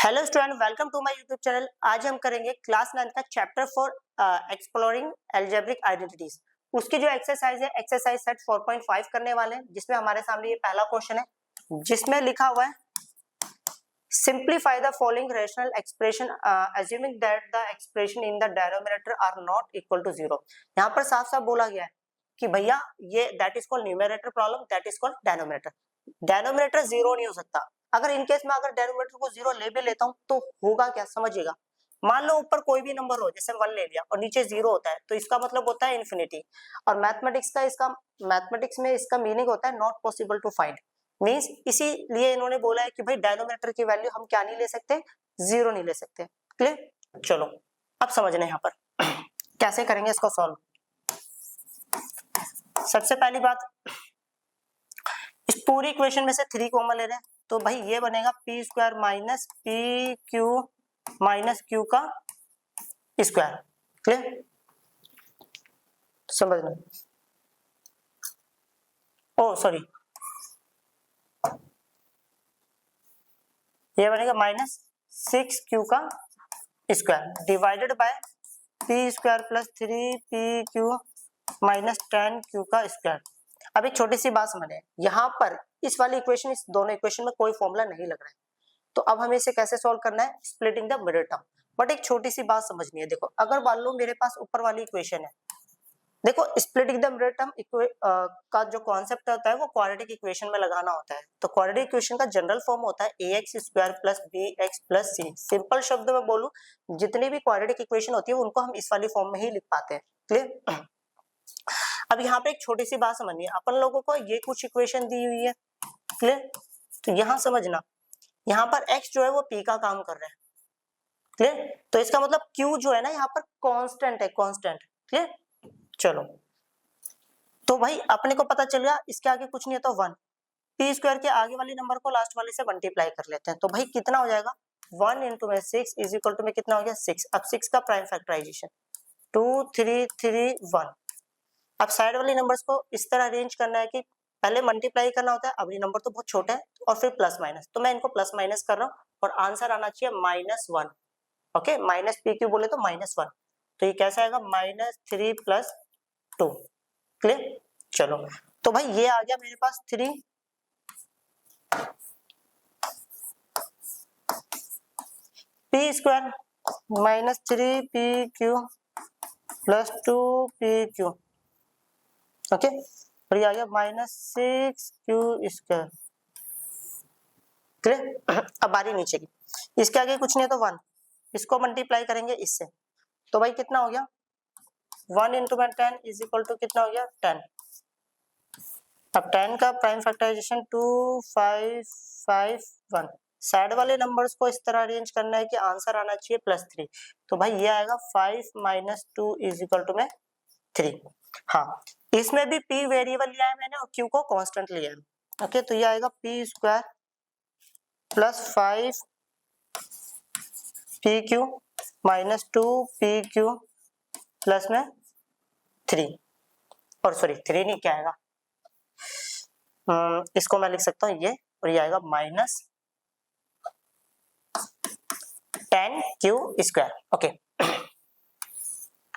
Hello student, welcome to my YouTube channel. आज हम करेंगे क्लास 9 का चैप्टर 4 एक्सप्लोरिंग अलजेब्रिक आइडेंटिटीज। उसकी जो एक्सरसाइज है एक्सरसाइज सेट 4.5 करने वाले हैं, जिसमें हमारे सामने ये पहला क्वेश्चन है जिसमें लिखा हुआ है simplify the following rational expression assuming that the expression in the denominator are not equal to 0। यहाँ पर साफ साफ बोला गया है कि भैया ये that is called numerator problem, that is called denominator. Denominator zero नहीं हो सकता। अगर इन केस में अगर डिनोमिनेटर को जीरो ले भी लेता हूं तो होगा क्या, समझिएगा। मान लो ऊपर कोई भी नंबर हो, जैसे 1 ले लिया और नीचे जीरो होता है तो इसका मतलब होता है इन्फिनिटी। और मैथमेटिक्स में इसका मीनिंग होता है not possible to find. Means इसीलिए इन्होंने बोला है कि भाई डिनोमिनेटर की वैल्यू हम क्या नहीं ले सकते, जीरो नहीं ले सकते। क्लियर? चलो अब समझना यहाँ पर कैसे करेंगे इसको सॉल्व। सबसे पहली बात, इस पूरी इक्वेशन में से 3 कॉमन ले रहे हैं तो भाई ये बनेगा P square minus P Q minus Q का स्क्वायर। क्लियर? समझना। ओ सॉरी, ये बनेगा माइनस 6 क्यू का square divided by P square plus 3 P Q minus 10 Q का स्क्वायर। अब एक छोटी सी बात समझे, यहाँ पर इस वाली इक्वेशन, इस दोनों इक्वेशन में कोई फॉर्मूला नहीं लग रहा है, तो अब हमें इसे कैसे सॉल्व करना है, splitting the middle term. But एक छोटी सी बात समझनी है, देखो अगर मान लो मेरे पास ऊपर वाली इक्वेशन है, देखो स्प्लिटिंग द मिडिल टर्म का जो कॉन्सेप्ट होता है वो क्वाड्रेटिक इक्वेशन में लगाना होता है। तो क्वाड्रेटिक इक्वेशन का जनरल फॉर्म होता है ax square plus bx plus c। Simple शब्द में बोलूं, जितनी भी क्वाड्रेटिक इक्वेशन होती है उनको हम इस वाली फॉर्म में ही लिख पाते हैं। क्लियर? अब यहाँ पे एक छोटी सी बात समझनी है, अपन लोगों को ये कुछ इक्वेशन दी हुई है। क्लियर? तो यहाँ समझना, यहाँ पर x जो है वो p का काम कर रहा है। क्लियर? तो इसका मतलब q जो है ना यहाँ पर कांस्टेंट है, कांस्टेंट। क्लियर? चलो तो भाई अपने को पता चल गया इसके आगे कुछ नहीं है तो 1। पी स्क्वायर के आगे वाली नंबर को लास्ट वाले से मल्टीप्लाई कर लेते हैं तो भाई कितना हो जाएगा, 1 इंटू में 6 इज इक्वल टू में कितना हो गया 6। अब 6 का प्राइम फैक्टराइजेशन 2 3 3 1। अब साइड वाली नंबर्स को इस तरह अरेंज करना है कि पहले मल्टीप्लाई करना होता है, अब ये नंबर तो बहुत छोटे हैं, और फिर प्लस माइनस, तो मैं इनको प्लस माइनस कर रहा हूँ और आंसर आना चाहिए -1। ओके, माइनस पी क्यू बोले तो -1, तो ये कैसा आएगा -3 प्लस 2। क्लियर? चलो तो भाई ये आ गया मेरे पास 3 P square minus 3 P Q plus 2 P Q. Okay, और ये आ गया -6 क्यू स्क्वायर। क्लियर? अब बारी नीचे की, इसके आगे कुछ नहीं है तो 1, इसको मल्टीप्लाई करेंगे इससे, तो भाई कितना हो गया 1 इंटू में 10 इज इक्वल टू कितना हो गया 10। अब 10 का प्राइम फैक्टराइजेशन 2 5 5 1। साइड वाले नंबर्स को इस तरह अरेंज करना है कि आंसर आना चाहिए +3, तो भाई ये आएगा 5 माइनस 2 इज इक्वल टू में 3। हाँ, इसमें भी p वेरिएबल लिया है मैंने और q को कांस्टेंट लिया है। ओके, तो ये आएगा P square plus 5 P Q minus 2 P Q plus में 3, और सॉरी 3 नहीं, क्या आएगा, इसको मैं लिख सकता हूँ ये, और ये आएगा -10 क्यू स्क्वायर। ओके,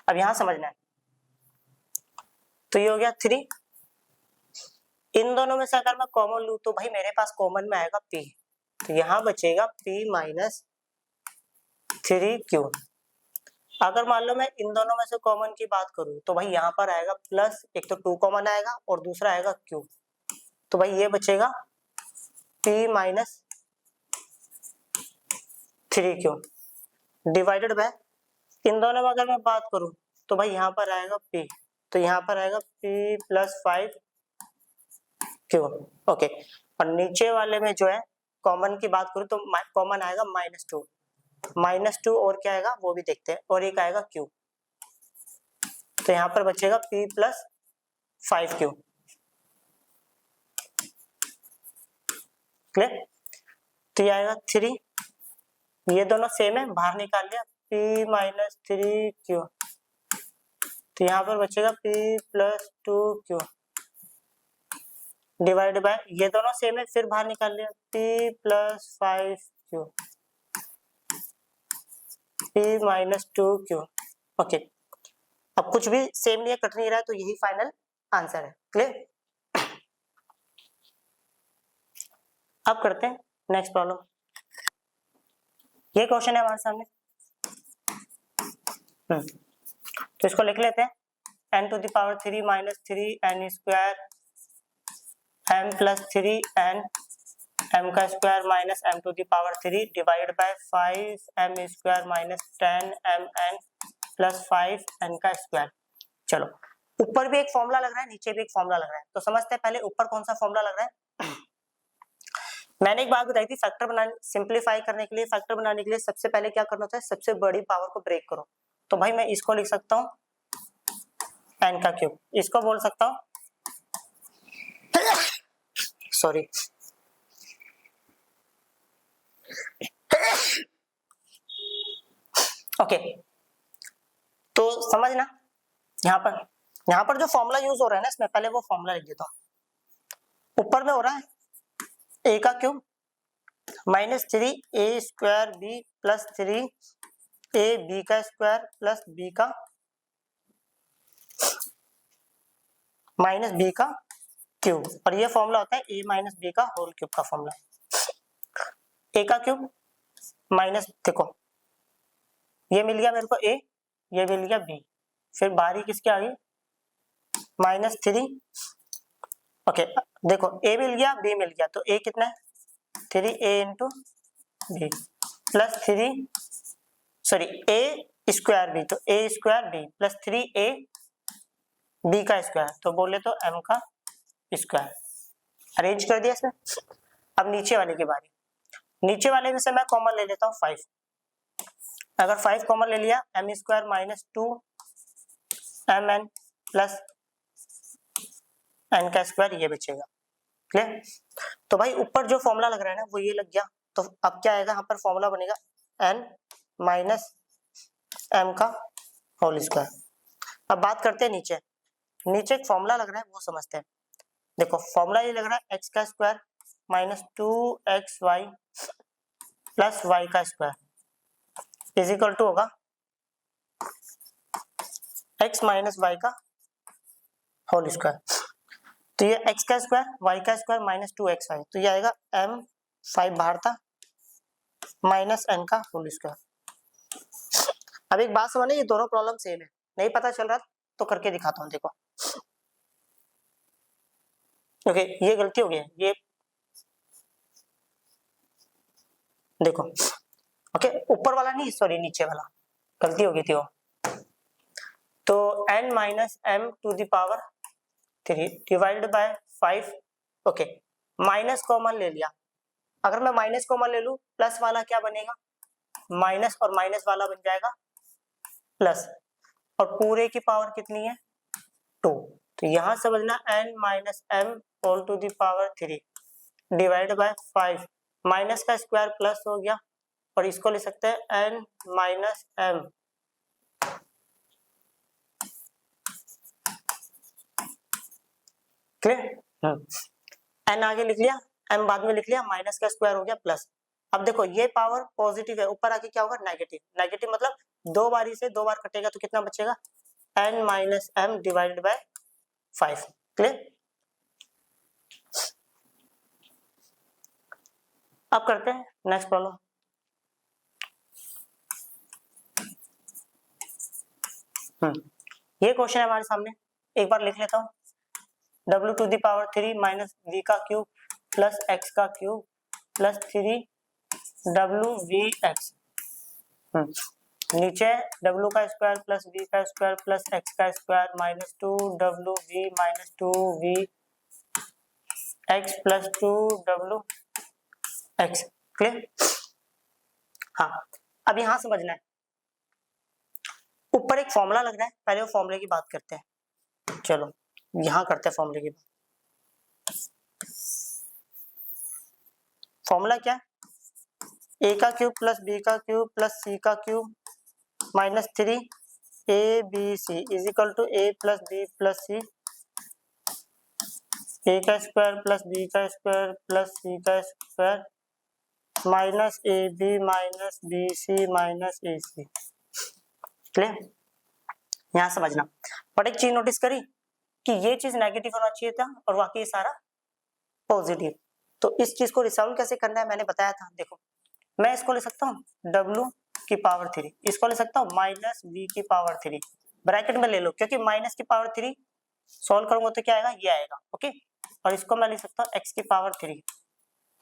अब यहां समझना है, तो ये हो गया 3। इन दोनों में से अगर मैं कॉमन लूं तो भाई मेरे पास कॉमन में आएगा p, तो यहां बचेगा p माइनस 3q। अगर मान लो मैं इन दोनों में से कॉमन की बात करूं तो भाई यहाँ पर आएगा प्लस, एक तो 2 कॉमन आएगा और दूसरा आएगा q, तो भाई ये बचेगा p minus 3q divided by, इन दोनों में अगर मैं बात करूं तो भाई यहाँ पर आएगा p, तो यहाँ पर आएगा p प्लस 5q। ओके, और नीचे वाले में जो है कॉमन की बात करूं तो कॉमन आएगा -2 और क्या आएगा वो भी देखते हैं, और एक आएगा q, तो यहाँ पर बचेगा p प्लस 5q। क्लियर? तो ये आएगा 3, ये दोनों सेम है, बाहर निकाल लिया p माइनस 3q, तो यहाँ पर बचेगा p plus 2q divide by, ये दोनों सेम है, फिर बाहर निकाल लिया p plus 5q। p minus 2q। Okay, अब कुछ भी सेम नहीं है, कट नहीं रहा है, तो यही फाइनल आंसर है। क्लियर? अब करते हैं नेक्स्ट प्रॉब्लम। ये क्वेश्चन है हमारे सामने। तो इसको लिख लेते हैं, n to the power 3 minus 3n square m plus 3n m का square minus m to the power 3 divide by 5m square minus 10mn plus 5n का स्क्वायर। चलो, ऊपर भी एक फॉर्मूला लग रहा है, नीचे भी एक फॉर्मूला लग रहा है, तो समझते हैं पहले ऊपर कौन सा फॉर्मूला लग रहा है। मैंने एक बात बताई थी, फैक्टर बनाने, सिंपलीफाई करने के लिए, फैक्टर बनाने के लिए सबसे पहले क्या करना होता है, सबसे बड़ी पावर को ब्रेक करो। तो भाई मैं इसको लिख सकता हूँ n का क्यूब, इसको बोल सकता हूँ सॉरी ओके। तो समझना, यहाँ पर जो फॉर्मूला यूज हो रहा है ना, इसमें पहले वो फॉर्मूला लिख देता हूँ। ऊपर में हो रहा है a का cube minus 3a square b plus 3a b का स्क्वायर प्लस b का माइनस b का क्यूब, और ये फॉर्मूला होता है a माइनस b का होल क्यूब का फॉर्मूला। a का क्यूब माइनस, देखो ये मिल गया मेरे को a, ये मिल गया b, फिर बारी किसके आ गई माइनस 3। ओके, देखो a मिल गया b मिल गया, तो a कितना है 3a into B plus 3 sorry a square b, तो a square b plus 3a b का स्क्वायर, तो बोले तो m का स्क्वायर। अरेंज कर दिया इसमें। अब नीचे वाले की बारी, नीचे वाले में से मैं कॉमन ले लेता हूँ 5। अगर 5 कॉमन ले लिया, m square minus 2mn plus n का स्क्वायर, ये बचेगा। क्लियर? तो भाई ऊपर जो फॉर्मूला लग रहा है ना, वो ये लग गया, तो अब क्या आएगा, यहाँ पर फॉर्मूला बनेगा n माइनस m का होल स्क्वायर। अब बात करते हैं नीचे, नीचे एक फॉर्मूला लग रहा है, वो समझते हैं। देखो फॉर्मूला ये लग रहा है x का square minus 2xy plus y का स्क्वायर इज इक्वल टू होगा x माइनस y का होल स्क्वायर। तो ये x का स्क्वायर y का स्क्वायर माइनस 2xy, तो ये आएगा m 5 बाहर था माइनस n का होल स्क्वायर। अब एक बात समझना, ये दोनों प्रॉब्लम सेम है, नहीं पता चल रहा तो करके दिखाता हूँ। देखो ओके, ये गलती हो गई है, ये देखो ओके, ऊपर वाला नहीं सॉरी नीचे वाला गलती हो गई थी वो। तो n minus m to the power 3 divided by 5। Okay, minus common ले लिया, अगर मैं माइनस कॉमन ले लूं, प्लस वाला क्या बनेगा माइनस, और माइनस वाला बन जाएगा प्लस, और पूरे की पावर कितनी है 2। तो यहां समझना n minus m whole to the power 3 divide by 5, minus का स्क्वायर प्लस हो गया, और इसको ले सकते हैं n minus m clear. n आगे लिख लिया, m बाद में लिख लिया, माइनस का स्क्वायर हो गया प्लस। अब देखो ये पावर पॉजिटिव है, ऊपर आके क्या होगा नेगेटिव, नेगेटिव मतलब दो बारी से दो बार कटेगा, तो कितना बचेगा n minus m divided by 5। Clear? अब करते हैं नेक्स्ट प्रॉब्लम। ये क्वेश्चन है हमारे सामने, एक बार लिख लेता हूँ, w to the power 3 minus v का क्यूब प्लस x का क्यूब प्लस 3wvx। नीचे w का स्क्वायर प्लस v का स्क्वायर प्लस x का square minus 2w minus 2vx plus 2wx। Clear? हाँ, अब यहां समझना है, ऊपर एक फॉर्मूला लग रहा है, पहले वो फॉर्मूले की बात करते हैं। चलो यहां करते हैं फॉर्मूले की बात। फॉर्मूला क्या है, a का क्यूब प्लस b का क्यूब प्लस c का cube minus 3abc is equal to a plus b plus c, a का स्क्वायर प्लस b का स्क्वायर प्लस c का square minus ab minus bc minus ac। Clear? यहाँ समझना। But एक चीज notice करी कि ये चीज नेगेटिव होना चाहिए था और बाकी ये सारा पॉजिटिव। तो इस चीज को रिसॉल्व कैसे करना है मैंने बताया था। देखो मैं इसको ले सकता हूँ w की पावर 3, इसको ले सकता हूँ माइनस v की पावर 3, ब्रैकेट में ले लो क्योंकि माइनस की पावर 3 सॉल्व करूंगा तो क्या आएगा, ये आएगा। ओके, और इसको मैं ले सकता हूँ x की पावर 3।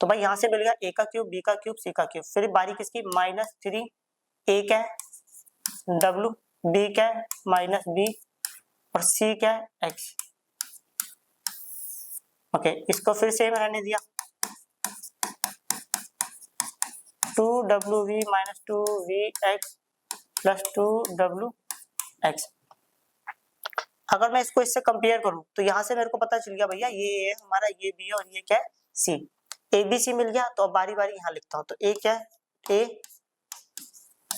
तो भाई यहाँ से मिल गया a का क्यूब, b का क्यूब, c का क्यूब। फिर बारी किसकी, माइनस 3 a क्या है w, b क्या है माइनस b और c क्या है x। ओके, इसको फिर सेम रहने दिया 2w minus 2vx plus 2wx। अगर मैं इसको इससे कंपेयर करूं तो यहां से मेरे को पता चल गया भैया ये है हमारा, ये b है और ये क्या है c। a b c मिल गया। तो अब बारी बारी यहां लिखता हूं। तो a क्या है, a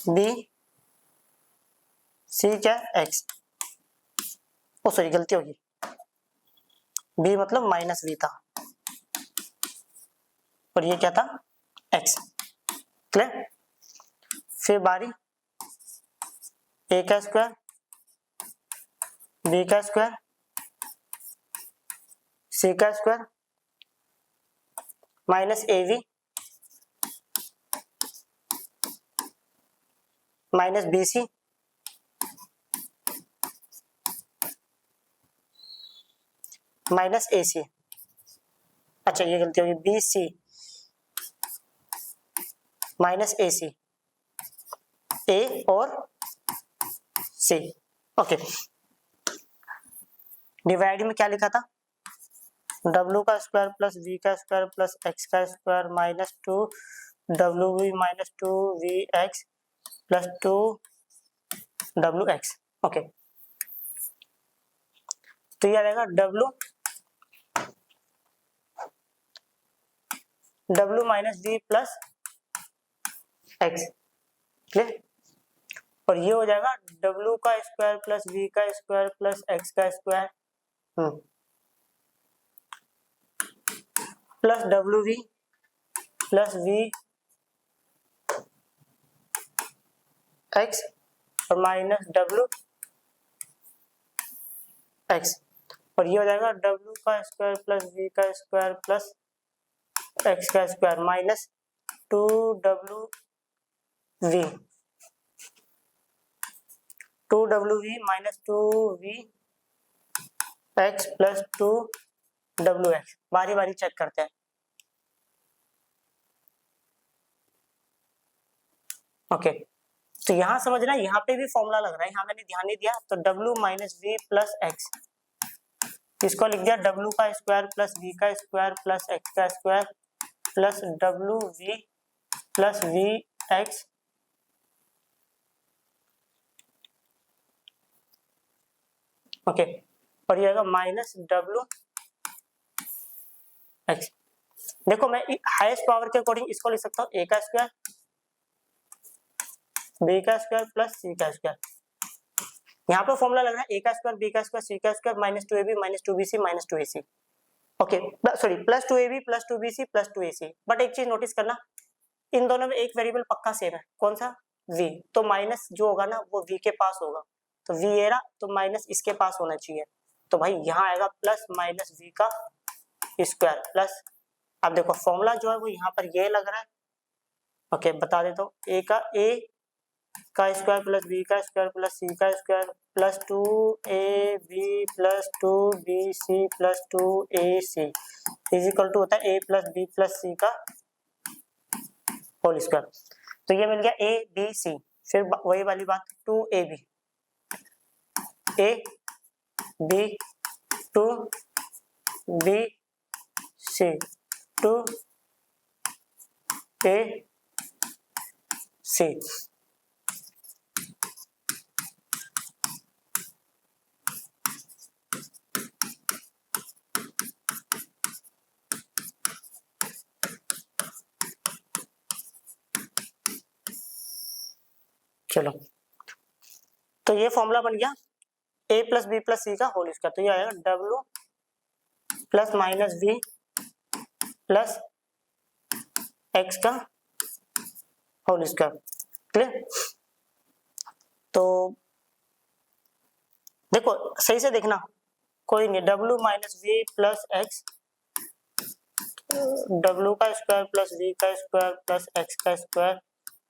b c क्या है x। ओ सॉरी गलती होगी, b मतलब माइनस v था और ये क्या था x। क्लियर? फिर बारी a का स्क्वायर, b का स्क्वायर, c का square minus av minus bc minus ac। अच्छा ये गलती होगी, bc माइनस ac, a और c। ओके, डिवाइड में क्या लिखा था, w का स्क्वायर प्लस v का स्क्वायर प्लस x का square minus 2w minus 2vx plus 2wx। Okay, तो ये आ जाएगा w minus v plus x। Clear? और ये हो जाएगा w का स्क्वायर प्लस v का स्क्वायर प्लस x का square plus wv plus v x और माइनस w x। और ये हो जाएगा w का स्क्वायर प्लस v का स्क्वायर प्लस x का square minus 2wv 2wv minus 2vx plus 2wx। बारी बारी चेक करते हैं। ओके, तो यहां समझना, यहाँ पे भी फॉर्मूला लग रहा है, यहाँ मैंने ध्यान नहीं दिया। तो w minus v plus x, इसको लिख दिया w का स्क्वायर प्लस v का स्क्वायर प्लस x का square plus wv plus vx okay, और ये आएगा माइनस wx। देखो मैं हाईएस्ट पावर के अकॉर्डिंग इसको लिख सकता हूँ a का स्क्वायर b का स्क्वायर प्लस c का स्क्वायर। यहाँ पे फॉर्मूला लग रहा है a का स्क्वायर b का स्क्वायर c का square minus 2ab minus 2bc minus 2ac। Okay sorry plus 2ab plus 2bc plus 2ac। But एक चीज नोटिस करना, इन दोनों में एक वेरिएबल पक्का सेम है, कौन सा, v। तो माइनस जो होगा ना वो v के पास होगा। तो v ये रहा, तो माइनस इसके पास होना चाहिए। तो भाई यहाँ आएगा प्लस माइनस v का स्क्वायर प्लस, अब देखो फॉर्मूला जो है वो यहाँ पर ये लग रहा है। ओके बता देता हूँ, a का स्क्वायर प्लस b का स्क्वायर प्लस c का square plus 2ab plus 2bc plus 2ac is equal to होता है a plus b plus c का होल स्क्वायर। तो ये मिल गया a b c। फिर वही वाली बात 2ab a b 2b c 2a c। चलो तो ये फॉर्मूला बन गया a plus B plus C का होल स्क्वायर। तो ये आएगा w plus minus v plus x का होल स्क्वायर। क्लियर? तो देखो सही से देखना, कोई नहीं, w minus V plus X, W का स्क्वायर प्लस वी का स्क्वायर प्लस एक्स का square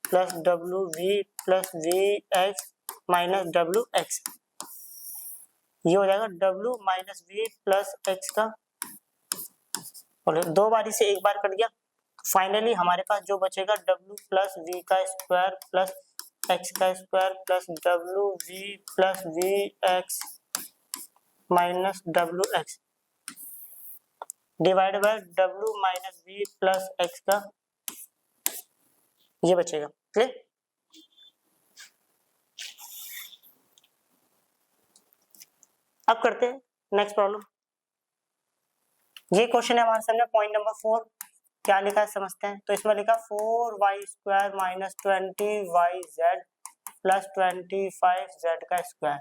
plus W V plus V X minus W X, ये हो जाएगा W minus V plus X का, और दो बारी से एक बार कट गया, फाइनली हमारे पास जो बचेगा डब्ल्यू प्लस वी का स्क्वायर प्लस एक्स का square plus W V plus V X minus W X divide by W minus V plus X का, ये बचेगा। क्लियर? अब करते हैं नेक्स्ट प्रॉब्लम। ये क्वेश्चन है हमारे सामने, पॉइंट नंबर 4। क्या लिखा है समझते हैं। तो इसमें लिखा 4y square minus 20yz plus 25z का स्क्वायर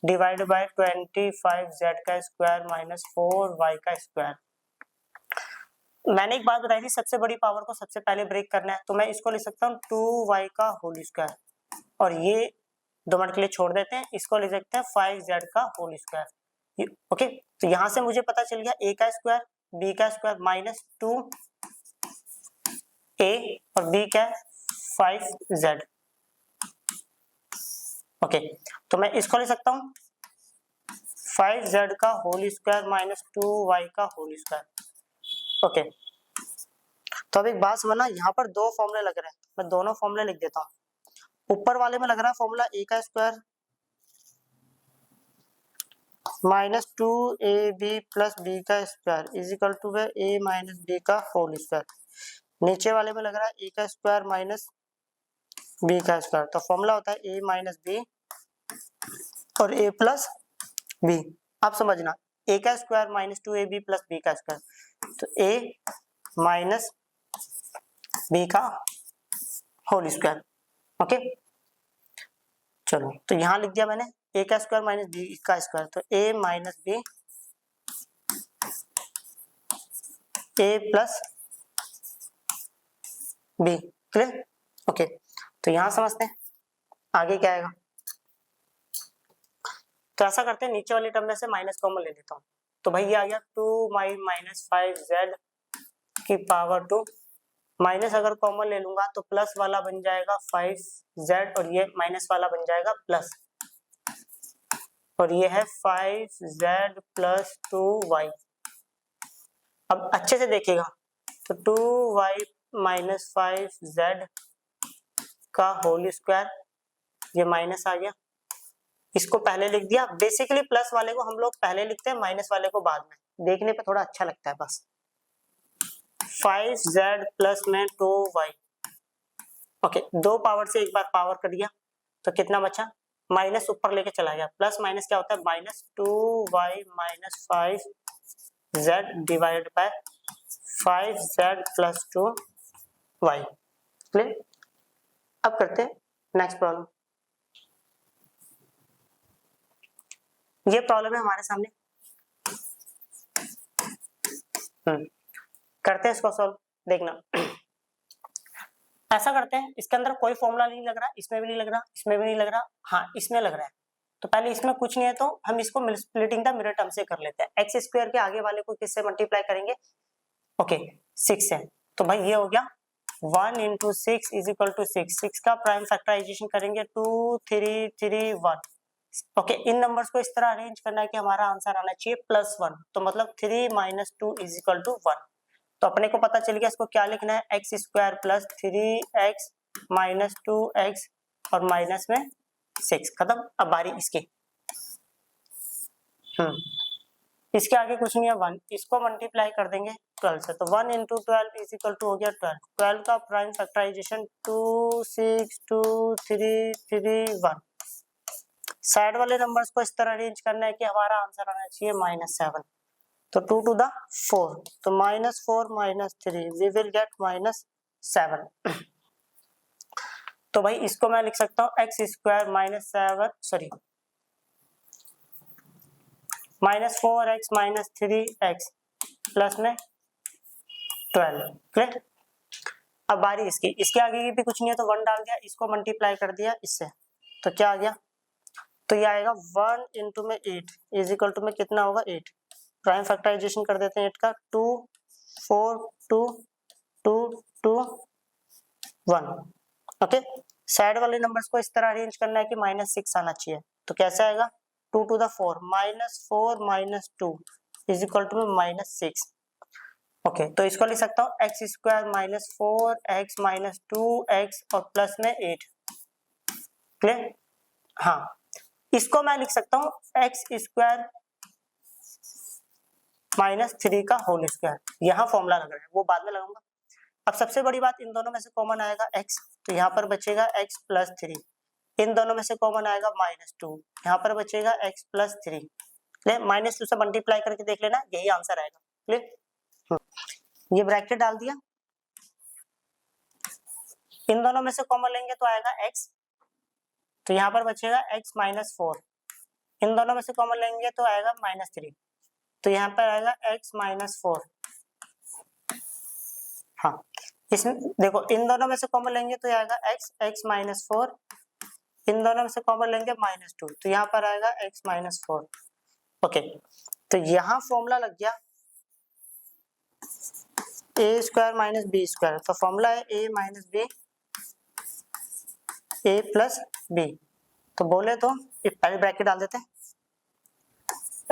डिवाइड बाय 25z का स्क्वायर माइनस 4y का स्क्वायर। मैंने एक बात बताई थी, सबसे बड़ी पावर को सबसे पहले ब्रेक करना है, तो मैं इसको लिख सकता हूँ 2y का होल स्क्वायर, और ये 2 मिनट के लिए छोड़ देते हैं, इसको लिख सकते हैं 5z का होल स्क्वायर। ओके, तो यहां से मुझे पता चल गया a का स्क्वायर b का स्क्वायर माइनस 2a और b का 5z। ओके, तो मैं इसको लिख सकता हूँ 5z का होल स्क्वायर माइनस 2y का होल स्क्वायर। ओके, तो अब एक बात समझना, यहाँ पर दो फॉर्मूले लग रहे हैं, मैं दोनों फॉर्मूले लिख देता हूँ। ऊपर वाले में लग रहा है फॉर्मूला a का square minus 2ab plus b का square is equal to a minus b का होल स्क्वायर। नीचे वाले में लग रहा है a का स्क्वायर माइनस b का स्क्वायर, तो फॉर्मूला होता है a माइनस b और a प्लस b। आप समझना, a का square minus 2ab plus b का स्क्वायर, तो a माइनस b का होल स्क्वायर। ओके, चलो तो यहां लिख दिया मैंने a का स्क्वायर माइनस b का स्क्वायर, तो a minus b a plus b। Clear? Okay, तो यहां समझते हैं आगे क्या आएगा। तो ऐसा करते हैं, नीचे वाली टर्म में से माइनस कॉमन ले लेता हूँ, तो भाई ये आ गया 2y माइनस 5z की पावर 2, माइनस अगर कॉमन ले लूंगा तो प्लस वाला बन जाएगा 5z और ये माइनस वाला बन जाएगा प्लस, और ये है 5z प्लस 2y। अब अच्छे से देखिएगा, तो 2y माइनस 5z का होल स्क्वायर, ये माइनस आ गया, इसको पहले लिख दिया। बेसिकली प्लस वाले को हम लोग पहले लिखते हैं, माइनस वाले को बाद में, देखने पे थोड़ा अच्छा लगता है बस। 5z प्लस में 2y। ओके, दो पावर से एक बार पावर कट गया, तो कितना बचा, माइनस ऊपर लेके चला गया, प्लस माइनस क्या होता है minus 2y minus 5z divide by 5z plus 2y। Clear? अब करते हैं नेक्स्ट प्रॉब्लम। ये प्रॉब्लम है हमारे सामने, करते हैं इसको सॉल्व। देखना, ऐसा करते हैं, इसके अंदर कोई फॉर्मूला नहीं लग रहा, इसमें भी नहीं लग रहा, इसमें भी नहीं लग रहा, हाँ इसमें लग रहा है। तो पहले इसमें कुछ नहीं है, तो हम इसको स्प्लिटिंग द मिरर टर्म से कर लेते हैं। एक्स स्क्वायर के आगे वाले को किससे मल्टीप्लाई करेंगे, ओके 6 से। तो भाई ये हो गया 1 इंटू 6 इज इक्वल टू 6 का प्राइम फैक्टराइजेशन करेंगे 2 3 3 1। ओके, इन नंबर्स को इस तरह अरेंज करना है कि हमारा आंसर आना चाहिए +1, तो मतलब 3 माइनस 2 इज इक्वल टू 1। तो अपने को पता चल गया इसको क्या लिखना है, x square plus 3x minus 2x और माइनस में 6। खत्म। अब बारी इसकी, इसके आगे कुछ नहीं है, 1, इसको मल्टीप्लाई कर देंगे 12 से, तो 1 इंटू 12 इज इक्वल टू हो गया 12। 12 का प्राइम फैक्टराइजेशन 2 6 2 3 3 1। साइड वाले नंबर्स को इस तरह अरेंज करना है कि हमारा आंसर आना चाहिए -7, तो 2 टू द 4, तो -4 माइनस 3 वी विल गेट -7। तो भाई इसको मैं लिख सकता हूँ x square -7 sorry -4x minus 3x plus में 12। क्लियर? अब बारी इसकी, इसके आगे की भी कुछ नहीं है, तो 1 डाल दिया, इसको मल्टीप्लाई कर दिया इससे, तो क्या आ गया तो ये आएगा 1 इंटू में 8 इज इक्वल टू में कितना होगा 8। प्राइम फैक्टराइजेशन कर देते हैं 8 का 2 4 2 2 2 1। ओके, साइड वाले नंबर्स को इस तरह अरेंज करना है कि -6 आना चाहिए। तो कैसे आएगा 2 to the 4 -4 -2 is equal to में -6। ओके, तो इसको लिख सकता हूँ x स्क्वायर -4 x -2 x और प्लस में 8। क्लियर? हाँ, इसको मैं लिख सकता हूँ x स्क्वायर -3 का होल स्क्वायर। यहाँ फॉर्मूला लग रहा है, वो बाद में लगाऊंगा। अब सबसे बड़ी बात, इन दोनों में से कॉमन आएगा x, तो यहाँ पर बचेगा x प्लस 3। इन दोनों में से कॉमन आएगा -2, यहाँ पर बचेगा x प्लस 3। -2 से मल्टीप्लाई करके देख लेना, यही आंसर आएगा। क्लियर? ये ब्रैकेट डाल दिया, इन दोनों में से कॉमन लेंगे तो आएगा x, तो यहाँ पर बचेगा x -4। इन दोनों में से कॉमन लेंगे तो आएगा -3, तो यहाँ पर आएगा x -4। हाँ, इसमें देखो, इन दोनों में से कॉमन लेंगे तो आएगा x -4। इन दोनों में से कॉमन लेंगे -2, तो यहाँ पर आएगा x -4। ओके, तो यहाँ फॉर्मूला लग गया a square minus B square. तो फॉर्मूला है a minus B a plus B. तो बोले तो पहले ब्रैकेट डाल देते हैं,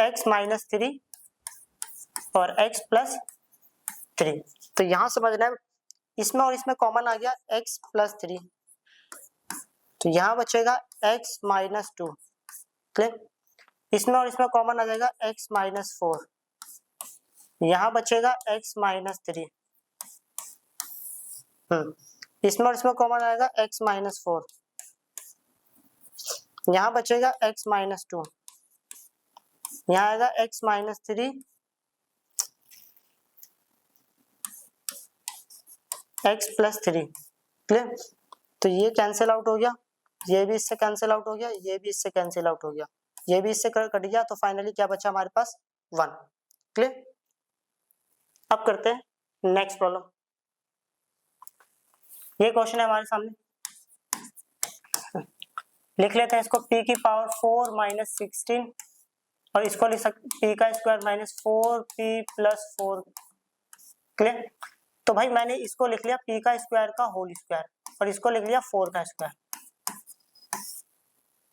x -3 और x प्लस 3। तो यहाँ समझना है, इसमें और इसमें कॉमन आ गया x प्लस 3, तो यहाँ बचेगा x -2। क्लियर? इसमें और इसमें कॉमन आ जाएगा x -4, यहाँ बचेगा x -3। इसमें और इसमें कॉमन आएगा x -4, यहाँ बचेगा x -2, यहाँ आएगा x -3 x प्लस 3। क्लियर? तो ये कैंसिल आउट हो गया, ये भी इससे कैंसिल आउट हो गया, ये भी इससे कैंसिल आउट हो गया, ये भी इससे कट गया, तो फाइनली क्या बचा हमारे पास 1। क्लियर? अब करते हैं नेक्स्ट प्रॉब्लम। ये क्वेश्चन है हमारे सामने, लिख लेते हैं इसको p की पावर 4 माइनस 16 और इसको लिख सकते p का square minus 4p plus 4। Clear? तो भाई मैंने इसको लिख लिया p का स्क्वायर का होल स्क्वायर और इसको लिख लिया 4 का स्क्वायर।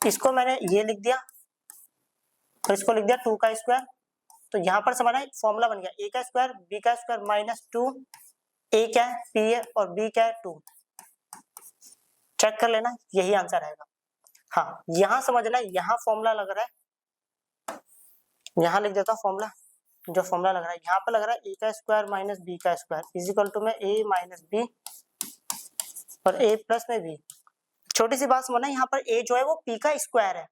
इसको मैंने ये लिख दिया और इसको लिख दिया 2 का स्क्वायर। तो यहाँ पर समझना है, फॉर्मूला बन गया a का स्क्वायर b का स्क्वायर माइनस 2। a क्या है p है और b क्या है 2। चेक कर लेना, यही आंसर आएगा। हाँ, यहाँ समझना, यहाँ फॉर्मूला लग रहा है, यहाँ लिख देता हूँ फॉर्मूला। जो फॉर्मूला लग रहा है यहाँ पर लग रहा है a का स्क्वायर माइनस b का स्क्वायर इज इक्वल टू में a माइनस b और a प्लस में b। छोटी सी बात समझना, यहाँ पर a जो है वो p का स्क्वायर है,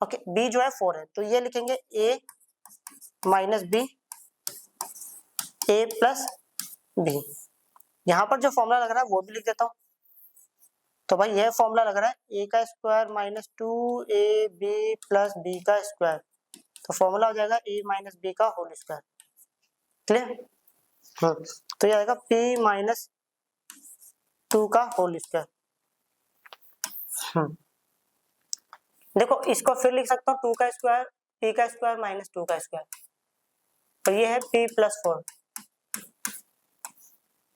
ओके, b जो है 4 है, तो ये लिखेंगे a minus b a plus b। यहाँ पर जो फॉर्मूला लग रहा है वो भी लिख देता हूँ। तो भाई यह फॉर्मूला लग रहा है a का square minus 2ab plus b का स्क्वायर, तो फॉर्मूला हो जाएगा a माइनस b का होल स्क्वायर। क्लियर? तो ये आएगा p माइनस 2 का होल स्क्वायर। देखो, इसको फिर लिख सकता हूँ 2 का स्क्वायर p का स्क्वायर माइनस 2 का स्क्वायर, तो ये है p plus 4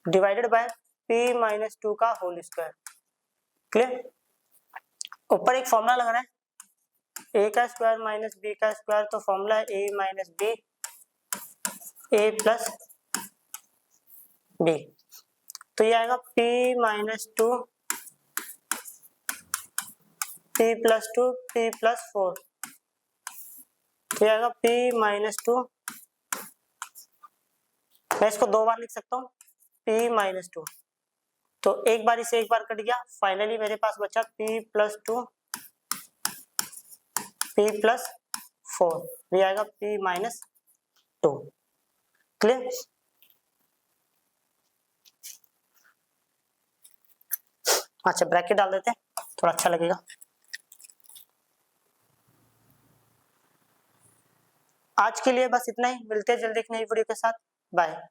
divided by p minus 2 का होल स्क्वायर। क्लियर? ऊपर एक फॉर्मूला लग रहा है a का स्क्वायर माइनस b का स्क्वायर, तो फॉर्मूला है a minus b a plus b। तो ये आएगा p minus 2 p plus 2 p plus 4। तो ये आएगा p माइनस 2, मैं इसको 2 बार लिख सकता हूँ p माइनस 2, तो एक बार इसे एक बार कट गया, फाइनली मेरे पास बचा p प्लस 2 p प्लस 4, ये आएगा p माइनस 2। क्लियर? अच्छा, ब्रैकेट डाल देते हैं, थोड़ा अच्छा लगेगा। आज के लिए बस इतना ही, मिलते हैं जल्दी एक नई वीडियो के साथ। बाय।